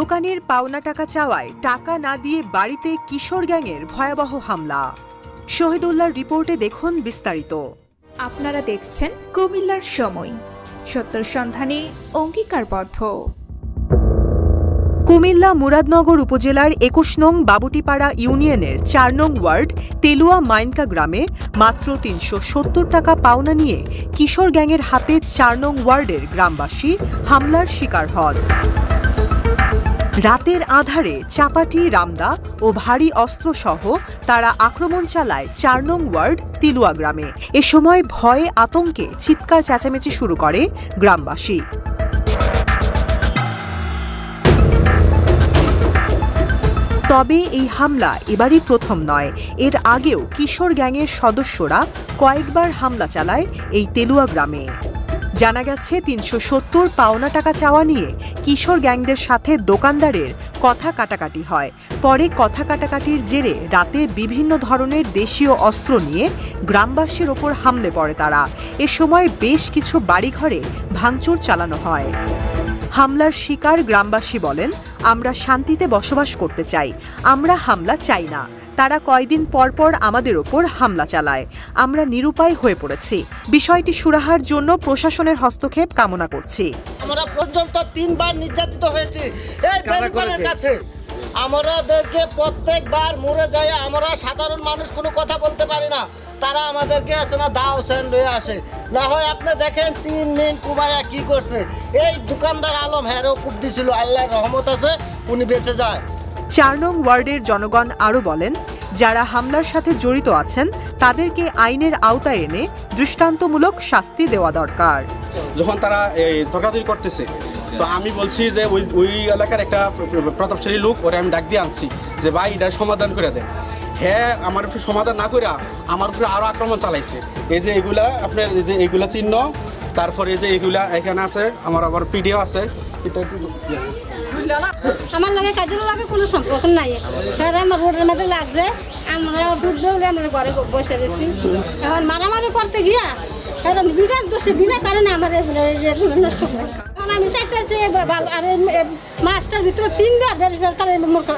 দোকানের পাওনা টাকা চাওয়ায় টাকা না দিয়ে বাড়িতে কিশোর গ্যাংয়ের ভয়াবহ হামলা। শহীদুল্লাহর রিপোর্টে দেখুন বিস্তারিত। আপনারা দেখছেন কুমিল্লার সময়, সত্যের সন্ধানে অঙ্গীকারবদ্ধ। কুমিল্লা মুরাদনগর উপজেলার ২১ নং বাবুটিপাড়া ইউনিয়নের ৪ নং ওয়ার্ড তেলুয়া মাইনকা গ্রামে মাত্র ৩৭০ টাকা পাওনা নিয়ে কিশোর গ্যাংয়ের হাতে ৪ নং ওয়ার্ডের গ্রামবাসী হামলার শিকার হন। রাতের আধারে চাপাটি, রামদা ও ভারী অস্ত্রসহ তারা আক্রমণ চালায় ৪ নং ওয়ার্ড তেলুয়া গ্রামে। এ সময় ভয়ে আতঙ্কে চিৎকার চেঁচামেচি শুরু করে গ্রামবাসী। তবে এই হামলা এবারই প্রথম নয়। এর আগেও কিশোর গ্যাংয়ের সদস্যরা কয়েকবার হামলা চালায় এই তেলুয়া গ্রামে। জানা গেছে ৩৭০ পাওনা টাকা চাওয়া নিয়ে কিশোর গ্যাংদের সাথে দোকানদারের কথা কাটাকাটি হয়। পরে কথা কাটাকাটির জেরে রাতে বিভিন্ন ধরনের দেশীয় অস্ত্র নিয়ে গ্রামবাসীর ওপর হামলে পড়ে তারা। এ সময় বেশ কিছু বাড়িঘরে ভাঙচুর চালানো হয়। হামলার শিকার গ্রামবাসী বলেন, আমরা শান্তিতে বসবাস করতে চাই, আমরা হামলা চাই না। তারা কয়েকদিন পর পর আমাদের ওপর হামলা চালায়, আমরা নিরুপায় হয়ে পড়েছি। বিষয়টি সুরাহার জন্য প্রশাসনের হস্তক্ষেপ কামনা করছি। আমরা পর্যন্ত ৩ বার নির্যাতিত হয়েছি এই বেরিবারের কাছে। আমাদেরকে প্রত্যেকবার মরে যায়, আমরা সাধারণ মানুষ কোনো কথা বলতে পারি না। তারা আমাদেরকে আসে না দাও সেন্ড হয়ে আসে না হয়। আপনি দেখেন ৩ মিনিট কুবাইয়া কি করছে। এই দোকানদার আলম হেরও কূপ দিছিল, আল্লাহর রহমত আছে উনি বেঁচে যায়। ৪ নং ওয়ার্ডের জনগণ আরও বলেন, যারা হামলার সাথে জড়িত আছেন তাদেরকে আইনের আওতায় এনে দৃষ্টান্তমূলক শাস্তি দেওয়া দরকার। যখন তারা এই তর্কাতর্কি করতেছে, তো আমি বলছি যে ওই এলাকার একটা প্রতাপশালী লোক, ওরা আমি ডাক দিয়ে আনছি যে ভাই এটার সমাধান করে দেন। হ্যাঁ, আমার উপরে সমাধান না করে আমার উপরে আরও আক্রমণ চালাইছে। এই যে এগুলা আপনার, এই যে এইগুলা চিহ্ন, তারপরে এই যে এগুলা এখানে আছে, আমার আবার পিডিও আছে। আমার লাগে কাজের লাগে কোনো সম্পর্ক নাই। আমার রোডের মধ্যে লাগছে, আমরা দুধ দৌড়ে আমরা ঘরে বসে রয়েছি। এখন মারামারি করতে গিয়া বিনা দোষে বিনা কারণে আমার নষ্ট হয়। এখন আমি চাইতেছি মাসটার ভিতরে 3বার তার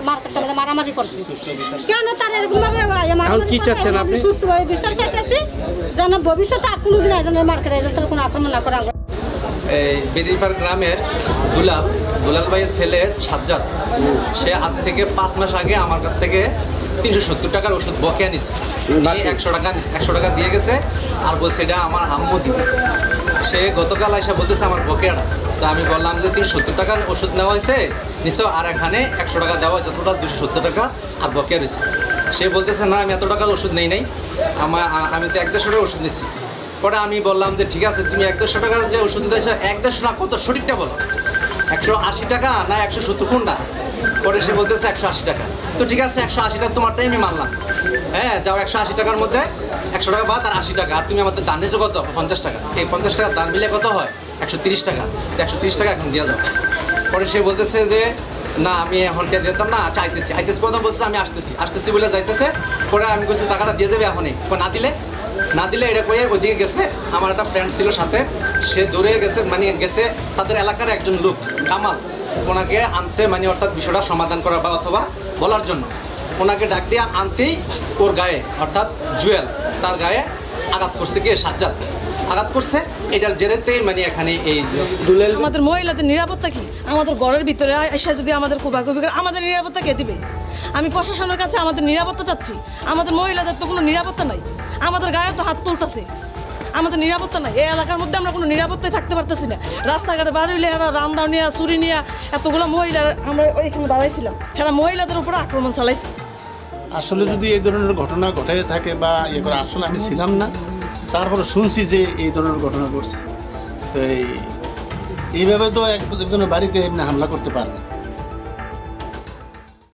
মার্কেটটা মারামারি করছে। কেন তার এরকম ভাবে সুস্থভাবে বিচার চাইতেছি, যেন ভবিষ্যতে আর কোনোদিন মার্কেটে তাহলে কোনো আক্রমণ না করে। এই বেরিপাড় গ্রামের দুলাল ভাইয়ের ছেলে সাজ্জাদ, সে আজ থেকে 5 মাস আগে আমার কাছ থেকে ৩৭০ টাকার ওষুধ বকেয়া নিছে। 100 টাকা দিয়ে গেছে আর বলছে এটা আমার আম্মু দিবে। সে গতকাল এসে বলতেছে আমার বকেয়াটা। তো আমি বললাম যে ৩৭০ টাকার ওষুধ নেওয়া হয়েছে নিশ্চয়, আর এখানে 100 টাকা দেওয়া হয়েছে, টোটাল 270 টাকা আর বকেয়া রয়েছে। সে বলতেছে না আমি এত টাকার ওষুধ নেই নাই, আমি তো 150 টাকার ওষুধ নিচ্ছি। পরে আমি বললাম যে ঠিক আছে, তুমি 150 টাকার যে ওষুধ নিতেছো 150 না কত সঠিকটা বলো, 180 টাকা না 170 কোনটা? পরে সে বলতেছে 180 টাকা। তো ঠিক আছে, 180 টাকা তোমারটাই আমি মানলাম। হ্যাঁ যাও, 180 টাকার মধ্যে 100 টাকা বাদ আর 80 টাকা, আর তুমি আমাদের দান দিয়েছো কত? 50 টাকা। এই 50 টাকা দান মিলে কত হয়? 130 টাকা। 130 টাকা এখন দিয়ে যাও। পরে সে বলতেছে যে না আমি এখনকে দিতাম না, চাইতেছি কথা বলছে, আমি আসতেছি বলে যাইতেছে। পরে আমি বলছি টাকাটা দিয়ে যাবে এখনই। না দিলে এটা কয়ে ওইদিকে গেছে। আমার একটা ফ্রেন্ড ছিল সাথে, সে দৌড়ে গেছে, মানে গেছে তাদের এলাকার একজন লোক কামাল, ওনাকে আনছে, মানে অর্থাৎ বিষয়টা সমাধান করার বা অথবা বলার জন্য। ওনাকে ডাক দিয়ে আনতেই ওর গায়ে, অর্থাৎ জুয়েল, তার গায়ে আঘাত করছে, কে? সাজ্জাদ আঘাত করছে। এটার জেরেতেই মানে এখানে এই আমাদের মহিলাদের নিরাপত্তা কি? আমাদের ঘরের ভিতরে এসে যদি আমাদের কোবাকুবি করে, আমাদের নিরাপত্তা কে দিবে? আমি প্রশাসনের কাছে আমাদের নিরাপত্তা চাচ্ছি। আমাদের মহিলাদের তো কোনো নিরাপত্তা নাই, আমাদের গায়ে তো হাত তুলতেছে, আমাদের নিরাপত্তা নাই। এই এলাকার মধ্যে আমরা কোনো নিরাপত্তায় থাকতে পারতেছি না। রাস্তাঘাটে বাড়ি হইলে এরা রামদাও নিয়ে, চুরি নিয়ে, এতগুলো মহিলা, আমরা ওইখানে দাঁড়াইছিলাম, এরা মহিলাদের উপরে আক্রমণ চালাইছে। আসলে যদি এই ধরনের ঘটনা ঘটাই থাকে বা ইয়ে করে, আসলে আমি ছিলাম না, তারপরে শুনছি যে এই ধরনের ঘটনা ঘটছে। তো এইভাবে তো একজনের বাড়িতে এমনি হামলা করতে পারে না।